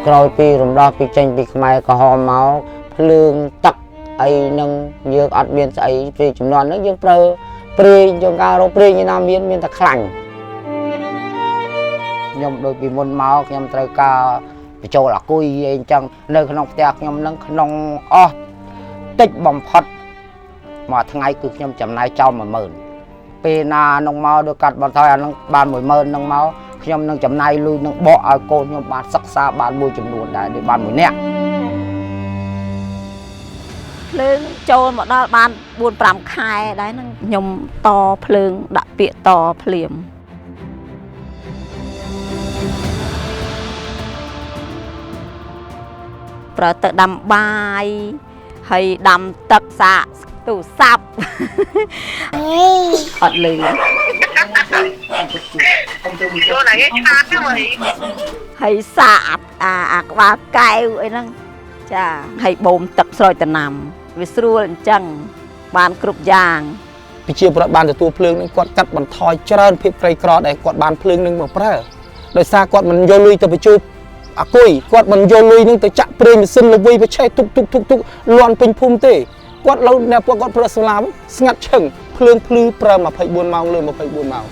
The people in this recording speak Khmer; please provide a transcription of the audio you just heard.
ក្រោយពីរំដោះពីចេញពីខ្មែរក្រហមមកភ្លើងទឹកអីនឹងយើងអត់មានស្អីពីចំនួនហ្នឹងយើងប្រើព្រាយយើងការរកព្រាយឯណាមានតែខ្លាញ់ខ្ញុំដូចពីមុនមកខ្ញុំត្រូវការបញ្ចូលអាគុយអីអញ្ចឹងនៅក្នុងផ្ទះខ្ញុំនឹងក្នុងអស់តិចបំផុតមួយថ្ងៃគឺខ្ញុំចំណាយចោល 10000 ពេលណានឹងមកដូចកាត់បន្ថយអានឹងបាន 10000 នឹងមកខ្ញុំនឹងចំណាយលុយនឹងបកឲ្យកូនខ្ញុំបានសិក្សាបានមួយចំនួនដែរដូចបានមួយនាក់ភ្លើងចូលមកដល់បាន 4-5 ខែដែរហ្នឹងខ្ញុំតភ្លើងដាក់ពាក្យតភ្លាមប្រើទៅដាំបាយហើយដាំទឹកសាកទូរស័ព្ទអត់លឺហើយសាកអាក្បាលកែវអីហ្នឹងចាហើយបូមទឹកស្រោចដំណាំវាស្រួលអញ្ចឹងបានគ្រប់យ៉ាងប្រជាពលរដ្ឋបានទទួលភ្លើងនឹងគាត់កាត់បន្ថយច្រើនភាពក្រីក្រដែលគាត់បានភ្លើងនឹងមកប្រើដោយសារគាត់មិនយកលុយទៅបញ្ជួយអាគុយគាត់មិនយកលុយនឹងទៅចាក់ប្រេងម៉ាស៊ីនល្វីប្រឆេះទុកលាន់ពេញភូមិទេគាត់លោកអ្នកពួកគាត់ប្រើសូឡាស្ងាត់ឈឹងភ្លើងភ្លឺប្រើ24 ម៉ោងលើ24 ម៉ោង